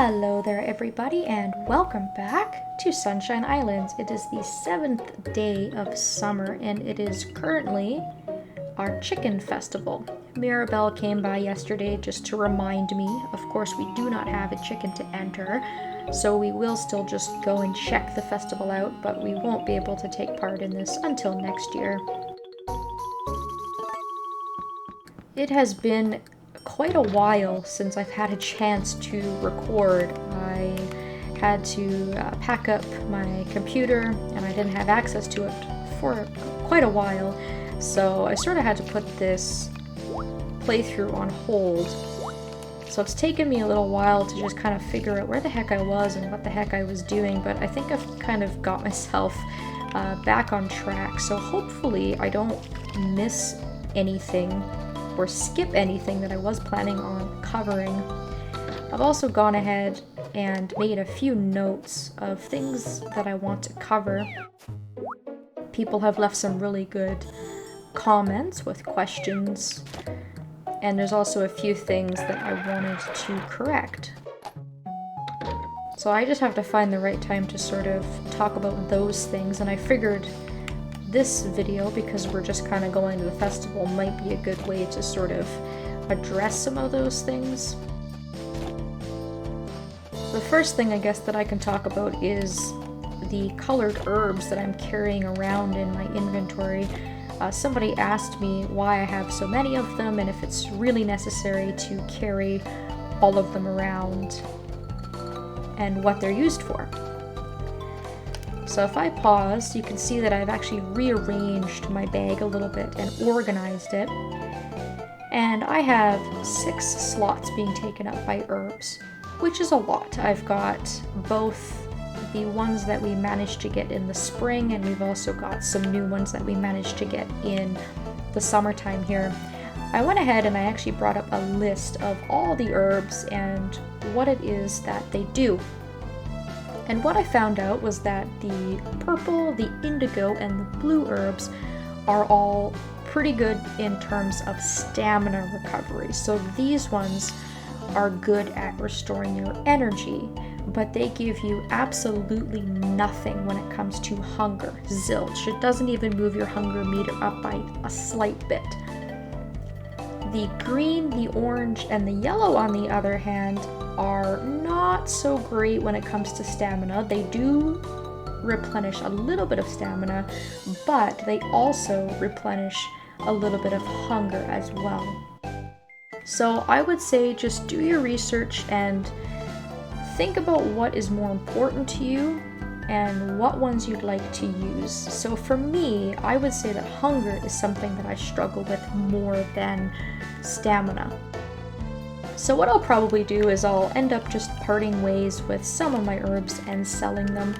Hello there everybody and welcome back to Sunshine Islands. It is the 7th day of summer and it is currently our chicken festival. Mirabelle came by yesterday just to remind me. Of course we do not have a chicken to enter, so we will still just go and check the festival out, but we won't be able to take part in this until next year. It has been quite a while since I've had a chance to record. I had to pack up my computer and I didn't have access to it for quite a while, so I sort of had to put this playthrough on hold. So it's taken me a little while to just kind of figure out where the heck I was and what the heck I was doing, but I think I've kind of got myself back on track, so hopefully I don't miss anything or skip anything that I was planning on covering. I've also gone ahead and made a few notes of things that I want to cover. People have left some really good comments with questions, and there's also a few things that I wanted to correct. So I just have to find the right time to sort of talk about those things, and I figured this video, because we're just kind of going to the festival, might be a good way to sort of address some of those things. The first thing I guess that I can talk about is the colored herbs that I'm carrying around in my inventory. Somebody asked me why I have so many of them and if it's really necessary to carry all of them around and what they're used for. So if I pause, you can see that I've actually rearranged my bag a little bit and organized it. And I have 6 slots being taken up by herbs, which is a lot. I've got both the ones that we managed to get in the spring, and we've also got some new ones that we managed to get in the summertime here. I went ahead and I actually brought up a list of all the herbs and what it is that they do. And what I found out was that the purple, the indigo, and the blue herbs are all pretty good in terms of stamina recovery. So these ones are good at restoring your energy, but they give you absolutely nothing when it comes to hunger. Zilch. It doesn't even move your hunger meter up by a slight bit. The green, the orange, and the yellow, on the other hand, are not so great when it comes to stamina. They do replenish a little bit of stamina, but they also replenish a little bit of hunger as well. So I would say just do your research and think about what is more important to you and what ones you'd like to use. So for me, I would say that hunger is something that I struggle with more than stamina. So what I'll probably do is I'll end up just parting ways with some of my herbs and selling them.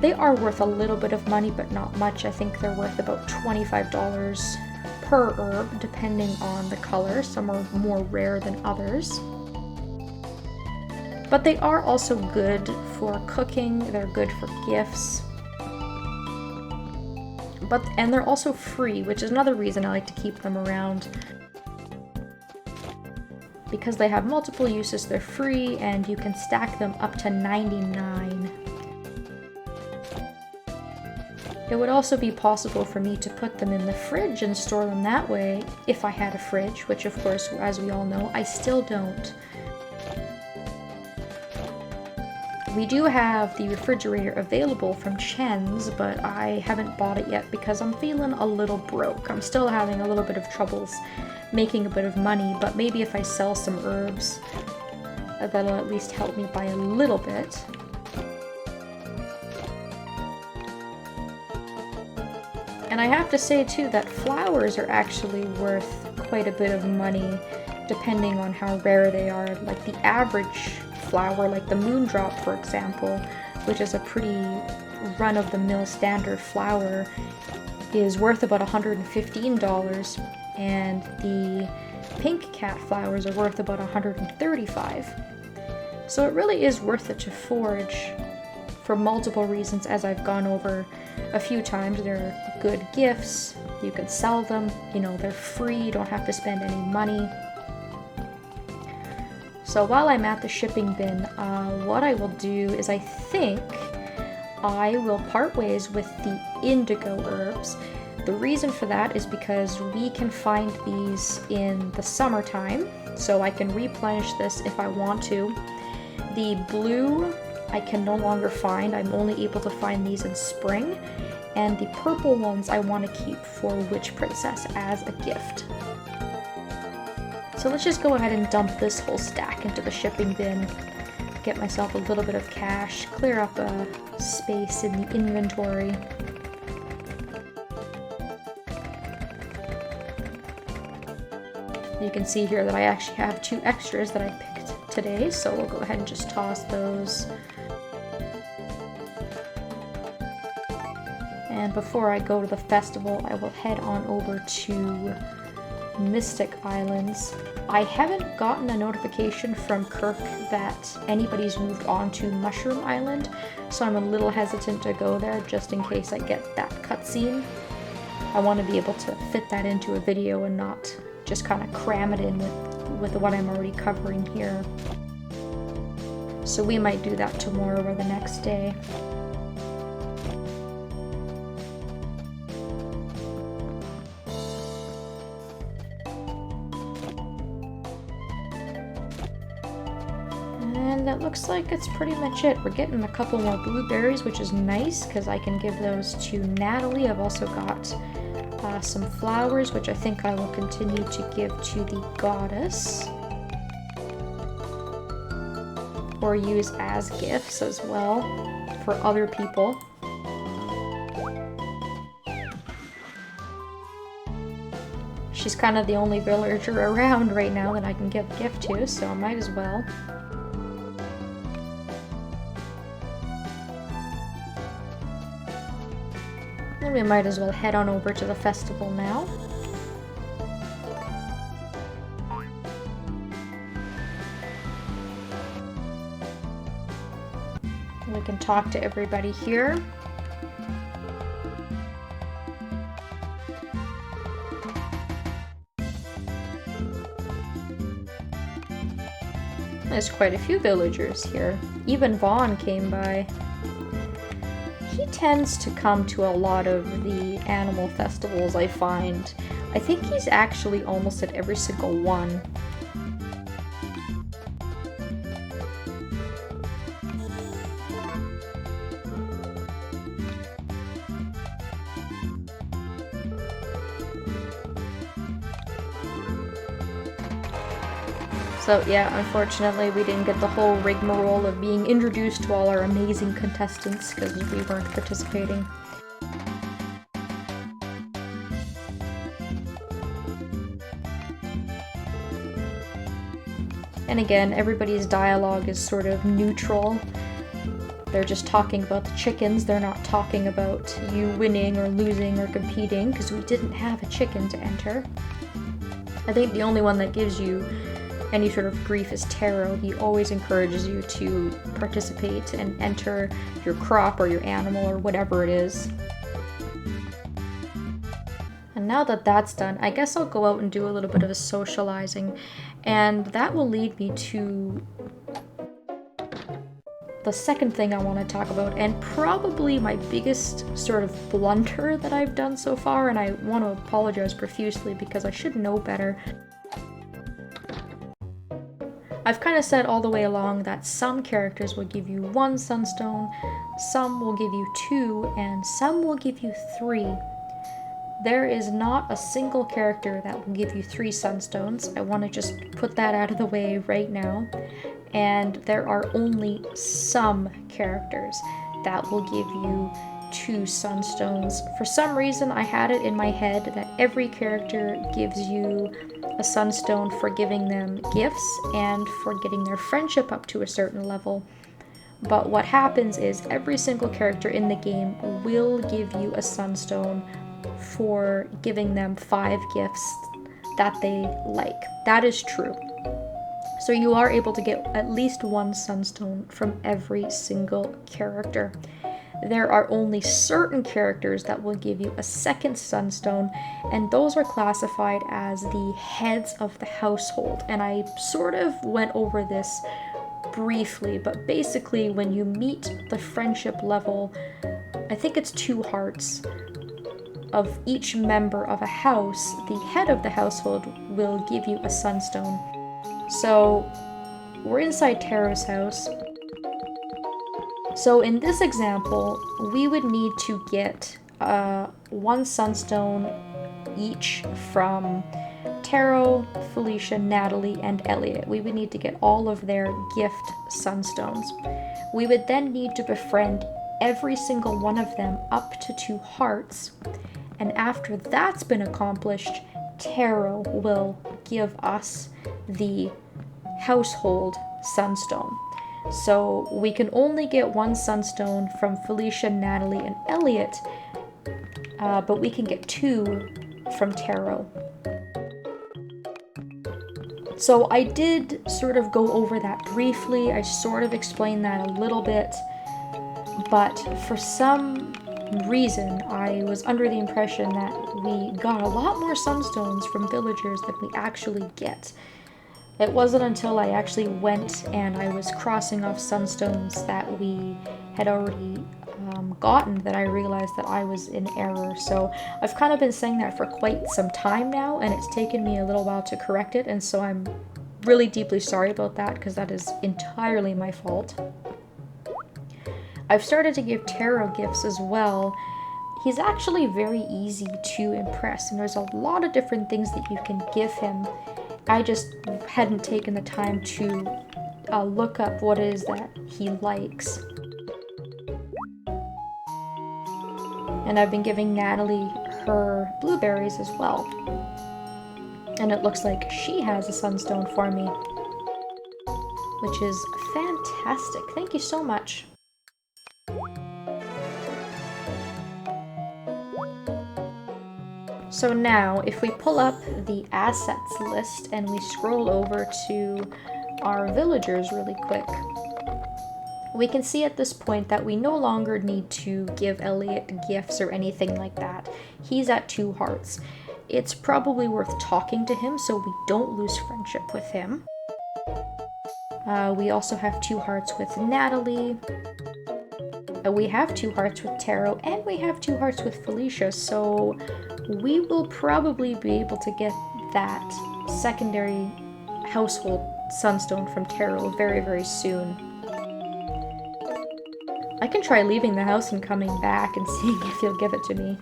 They are worth a little bit of money, but not much. I think they're worth about $25 per herb, depending on the color. Some are more rare than others. But they are also good for cooking, they're good for gifts. And they're also free, which is another reason I like to keep them around. Because they have multiple uses, they're free, and you can stack them up to 99. It would also be possible for me to put them in the fridge and store them that way if I had a fridge, which of course, as we all know, I still don't. We do have the refrigerator available from Chen's, but I haven't bought it yet because I'm feeling a little broke. I'm still having a little bit of troubles making a bit of money, but maybe if I sell some herbs, that'll at least help me by a little bit. And I have to say too that flowers are actually worth quite a bit of money depending on how rare they are. Like the average flower, like the moondrop for example, which is a pretty run-of-the-mill standard flower, is worth about $115, and the pink cat flowers are worth about $135. So it really is worth it to forage for multiple reasons, as I've gone over a few times. They're good gifts, you can sell them, they're free, you don't have to spend any money. So while I'm at the shipping bin, what I will do is I think I will part ways with the indigo herbs. The reason for that is because we can find these in the summertime, so I can replenish this if I want to. The blue I can no longer find. I'm only able to find these in spring. And the purple ones I want to keep for Witch Princess as a gift. So let's just go ahead and dump this whole stack into the shipping bin. Get myself a little bit of cash, clear up a space in the inventory. You can see here that I actually have 2 extras that I picked today, so we'll go ahead and just toss those. And before I go to the festival, I will head on over to Mystic Islands. I haven't gotten a notification from Kirk that anybody's moved on to Mushroom Island, so I'm a little hesitant to go there just in case I get that cutscene. I want to be able to fit that into a video and not just kind of cram it in with what I'm already covering here. So we might do that tomorrow or the next day. And that looks like it's pretty much it. We're getting a couple more blueberries, which is nice because I can give those to Natalie. I've also got some flowers, which I think I will continue to give to the goddess. Or use as gifts as well for other people. She's kind of the only villager around right now that I can give a gift to, so I might as well. And we might as well head on over to the festival now. We can talk to everybody here. There's quite a few villagers here. Even Vaughn came by. He tends to come to a lot of the animal festivals, I find. I think he's actually almost at every single one. So yeah, unfortunately we didn't get the whole rigmarole of being introduced to all our amazing contestants because we weren't participating. And again, everybody's dialogue is sort of neutral. They're just talking about the chickens, they're not talking about you winning or losing or competing because we didn't have a chicken to enter. I think the only one that gives you any sort of grief is Taro. He always encourages you to participate and enter your crop or your animal or whatever it is. And now that that's done, I guess I'll go out and do a little bit of a socializing, and that will lead me to the second thing I want to talk about, and probably my biggest sort of blunder that I've done so far, and I want to apologize profusely because I should know better. I've kind of said all the way along that some characters will give you 1 sunstone, some will give you 2, and some will give you 3. There is not a single character that will give you 3 sunstones. I want to just put that out of the way right now. And there are only some characters that will give you 2 sunstones. For some reason, I had it in my head that every character gives you a sunstone for giving them gifts and for getting their friendship up to a certain level. But what happens is every single character in the game will give you a sunstone for giving them 5 gifts that they like. That is true. So you are able to get at least 1 sunstone from every single character. there are only certain characters that will give you a second Sunstone, and those are classified as the heads of the household. And I sort of went over this briefly, but basically when you meet the friendship level, I think it's 2 hearts of each member of a house, the head of the household will give you a Sunstone. So we're inside Tara's house. So in this example, we would need to get 1 Sunstone each from Taro, Felicia, Natalie, and Elliot. We would need to get all of their gift Sunstones. We would then need to befriend every single one of them up to 2 hearts. And after that's been accomplished, Taro will give us the household Sunstone. So we can only get 1 Sunstone from Felicia, Natalie, and Elliot, but we can get 2 from Taro. So I did sort of go over that briefly. I sort of explained that a little bit, but for some reason I was under the impression that we got a lot more Sunstones from villagers than we actually get. It wasn't until I actually went and I was crossing off Sunstones that we had already gotten that I realized that I was in error. So I've kind of been saying that for quite some time now, and it's taken me a little while to correct it, and so I'm really deeply sorry about that because that is entirely my fault. I've started to give Taro gifts as well. He's actually very easy to impress, and there's a lot of different things that you can give him. I just hadn't taken the time to look up what it is that he likes. And I've been giving Natalie her blueberries as well. And it looks like she has a Sunstone for me, which is fantastic. Thank you so much. So now, if we pull up the assets list and we scroll over to our villagers really quick, we can see at this point that we no longer need to give Elliot gifts or anything like that. He's at 2 hearts. It's probably worth talking to him so we don't lose friendship with him. We also have 2 hearts with Natalie. We have 2 hearts with Taro, and we have 2 hearts with Felicia, so we will probably be able to get that secondary household Sunstone from Taro very, very soon. I can try leaving the house and coming back and seeing if he'll give it to me.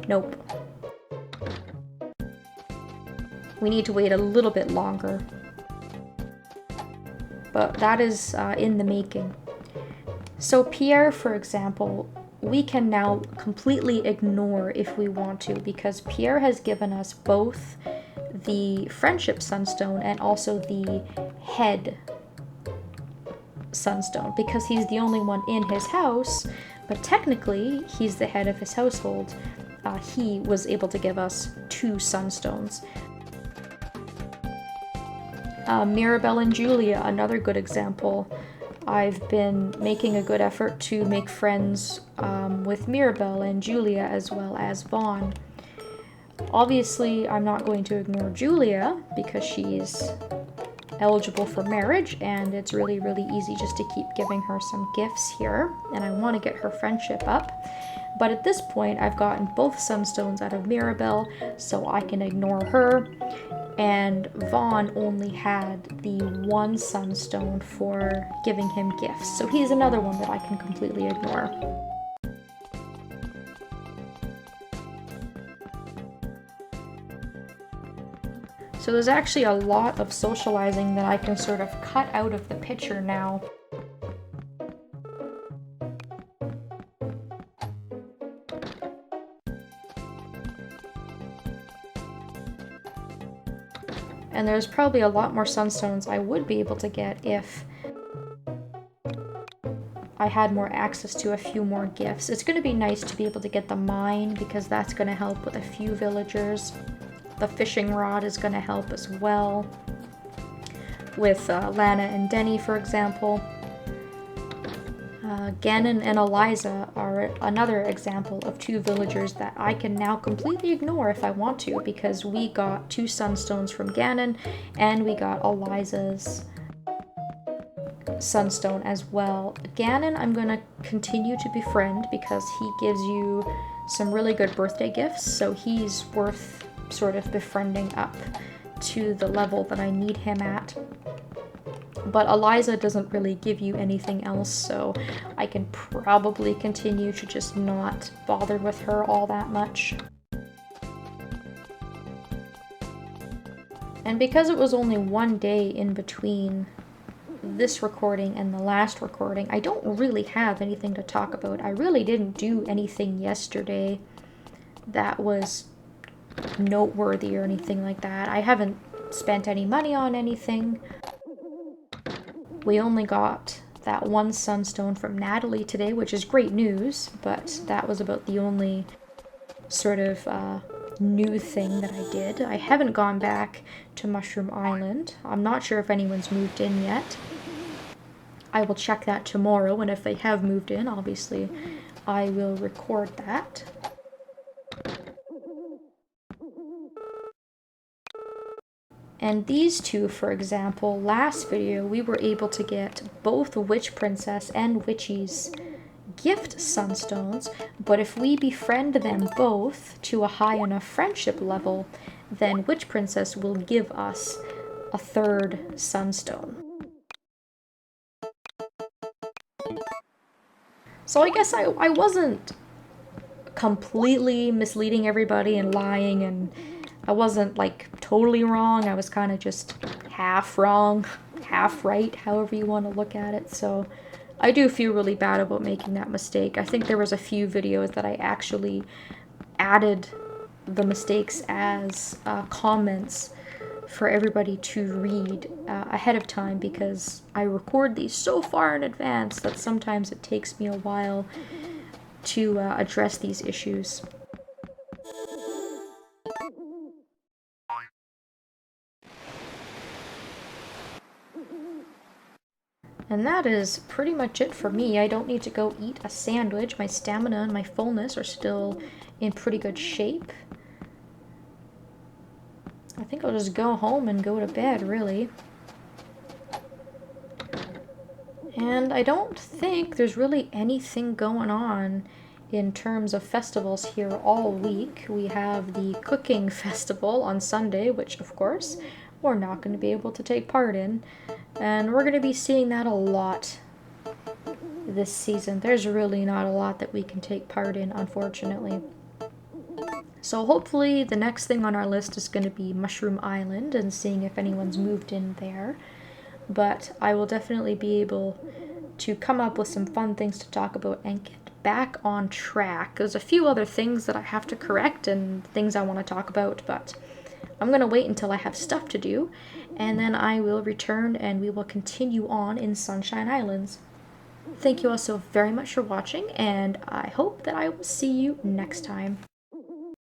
Nope. We need to wait a little bit longer. But that is in the making. So Pierre, for example, we can now completely ignore if we want to, because Pierre has given us both the Friendship Sunstone and also the Head Sunstone, because he's the only one in his house, but technically he's the head of his household. He was able to give us 2 Sunstones. Mirabelle and Julia, another good example. I've been making a good effort to make friends with Mirabelle and Julia as well as Vaughn. Obviously, I'm not going to ignore Julia because she's eligible for marriage, and it's really, really easy just to keep giving her some gifts here, and I want to get her friendship up. But at this point, I've gotten both Sunstones out of Mirabelle, so I can ignore her. And Vaughn only had the 1 Sunstone for giving him gifts, so he's another one that I can completely ignore. So there's actually a lot of socializing that I can sort of cut out of the picture now. And there's probably a lot more Sunstones I would be able to get if I had more access to a few more gifts. It's going to be nice to be able to get the mine, because that's going to help with a few villagers. The fishing rod is going to help as well, with Lana and Denny, for example. Gannon and Eliza are another example of two villagers that I can now completely ignore if I want to, because we got 2 Sunstones from Gannon and we got Eliza's Sunstone as well. Gannon I'm going to continue to befriend because he gives you some really good birthday gifts, so he's worth sort of befriending up to the level that I need him at. But Eliza doesn't really give you anything else, so I can probably continue to just not bother with her all that much. And because it was only one day in between this recording and the last recording, I don't really have anything to talk about. I really didn't do anything yesterday that was noteworthy or anything like that. I haven't spent any money on anything. We only got that 1 Sunstone from Natalie today, which is great news, but that was about the only sort of new thing that I did. I haven't gone back to Mushroom Island. I'm not sure if anyone's moved in yet. I will check that tomorrow, and if they have moved in, obviously, I will record that. And these two, for example, last video we were able to get both Witch Princess and Witchy's gift Sunstones, but if we befriend them both to a high enough friendship level, then Witch Princess will give us a 3rd Sunstone. So I guess I wasn't completely misleading everybody and lying, and I wasn't like totally wrong. I was kind of just half wrong, half right, however you want to look at it. So I do feel really bad about making that mistake. I think there was a few videos that I actually added the mistakes as comments for everybody to read ahead of time, because I record these so far in advance that sometimes it takes me a while to address these issues. And that is pretty much it for me. I don't need to go eat a sandwich. My stamina and my fullness are still in pretty good shape. I think I'll just go home and go to bed, really. And I don't think there's really anything going on in terms of festivals here all week. We have the cooking festival on Sunday, which of course we're not going to be able to take part in. And we're going to be seeing that a lot this season. There's really not a lot that we can take part in, unfortunately. So hopefully the next thing on our list is going to be Mushroom Island and seeing if anyone's moved in there. But I will definitely be able to come up with some fun things to talk about and get back on track. There's a few other things that I have to correct and things I want to talk about, but I'm going to wait until I have stuff to do, and then I will return and we will continue on in Sunshine Islands. Thank you all so very much for watching, and I hope that I will see you next time.